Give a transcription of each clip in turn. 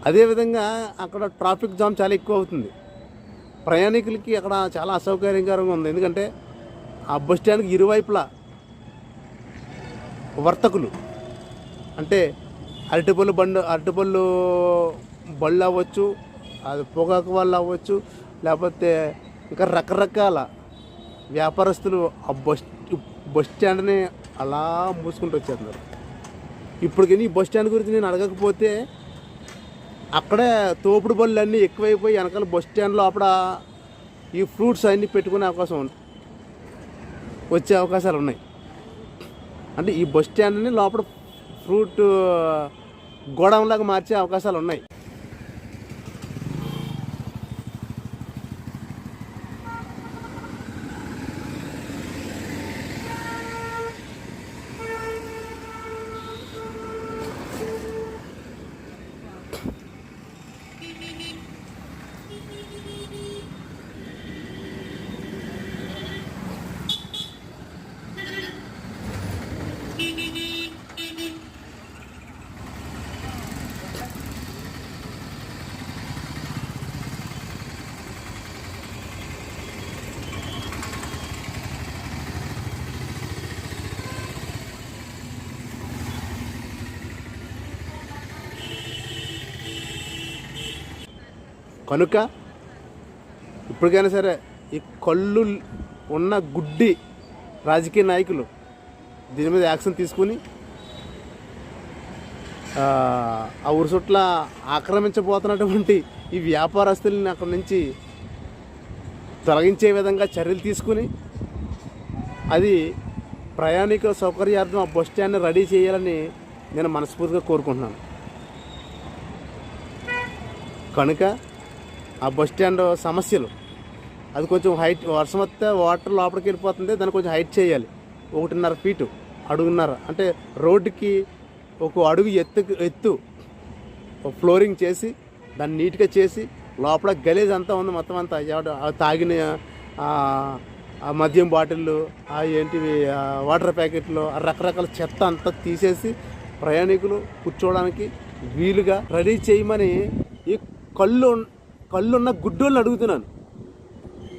అదేవిధంగా అక్కడ traffic jam చాలా ఎక్కువ అవుతుంది. ప్రయాణికులకి అక్కడ చాలా అసౌకర్యకరంగా ఉంది. ఎందుకంటే ఆ బస్ స్టాండ్కి ఇరువైపులా వర్తకులు, అంటే అరటిపళ్ళు బళ్ళు అవ్వచ్చు, అది పొగాకు వాళ్ళు అవ్వచ్చు, లేకపోతే ఇంకా రకరకాల వ్యాపారస్తులు ఆ బస్ స్టాండ్ని అలా మూసుకుంటూ వచ్చేస్తున్నారు. ఇప్పటికీ ఈ బస్ స్టాండ్ గురించి నేను అడగకపోతే అక్కడే తోపుడు బళ్ళు అన్నీ ఎక్కువైపోయి వెనకాల బస్ స్టాండ్ లోపల ఈ ఫ్రూట్స్ అన్నీ పెట్టుకునే అవకాశం వచ్చే అవకాశాలు ఉన్నాయి. అంటే ఈ బస్ స్టాండ్ని లోపల ఫ్రూట్ గోడౌన్లాగా మార్చే అవకాశాలు ఉన్నాయి. కనుక ఇప్పటికైనా సరే ఈ కళ్ళు ఉన్న గుడ్డి రాజకీయ నాయకులు దీని మీద యాక్షన్ తీసుకుని ఆ ఊరు చుట్ల ఆక్రమించబోతున్నటువంటి ఈ వ్యాపారస్తుల్ని అక్కడి నుంచి తొలగించే విధంగా చర్యలు తీసుకుని అది ప్రయాణికుల సౌకర్యార్థం ఆ బస్ స్టాండ్ని రెడీ చేయాలని నేను మనస్ఫూర్తిగా కోరుకుంటున్నాను. కనుక ఆ బస్ స్టాండ్ సమస్యలు అది కొంచెం హైట్, వర్షం వస్తే వాటర్ లోపలికి వెళ్ళిపోతుంది, దాన్ని కొంచెం హైట్ చేయాలి. 1.5 ఫీటు, అడుగున్నర, అంటే రోడ్డుకి ఒక అడుగు ఎత్తు ఫ్లోరింగ్ చేసి దాన్ని నీట్గా చేసి లోపల గలీజ్ అంతా ఉంది మొత్తం అంతా. తాగిన మద్యం బాటిళ్ళు, ఏంటివి వాటర్ ప్యాకెట్లు, రకరకాల చెత్త అంతా తీసేసి ప్రయాణికులు కూర్చోవడానికి వీలుగా రెడీ చేయమని ఈ కళ్ళున్న గుడ్డోళ్ళని అడుగుతున్నాను.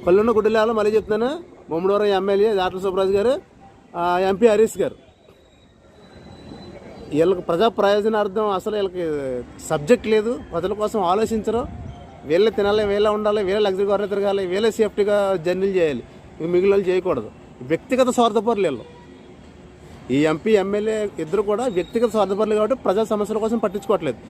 కళ్ళున్న గుడ్డలు మళ్ళీ చెప్తున్నాను. ముమ్మడివరం ఎమ్మెల్యే దాట్ల సుబ్బరాజు గారు, ఎంపీ హరీష్ గారు, వీళ్ళకి ప్రజా ప్రయోజనార్థం అసలు వీళ్ళకి సబ్జెక్ట్ లేదు, ప్రజల కోసం ఆలోచించరు. వీళ్ళే తినాలి, వీళ్ళే ఉండాలి, వీళ్ళే లగ్జరీ కార్లో తిరగాలి, వీళ్ళే సేఫ్టీగా జర్నీలు చేయాలి, మిగిలిన వాళ్ళు చేయకూడదు. వ్యక్తిగత స్వార్థపరులు వీళ్ళు. ఈ ఎంపీ ఎమ్మెల్యే ఇద్దరు కూడా వ్యక్తిగత స్వార్థపరులు కాబట్టి ప్రజా సమస్యల కోసం పట్టించుకోవట్లేదు.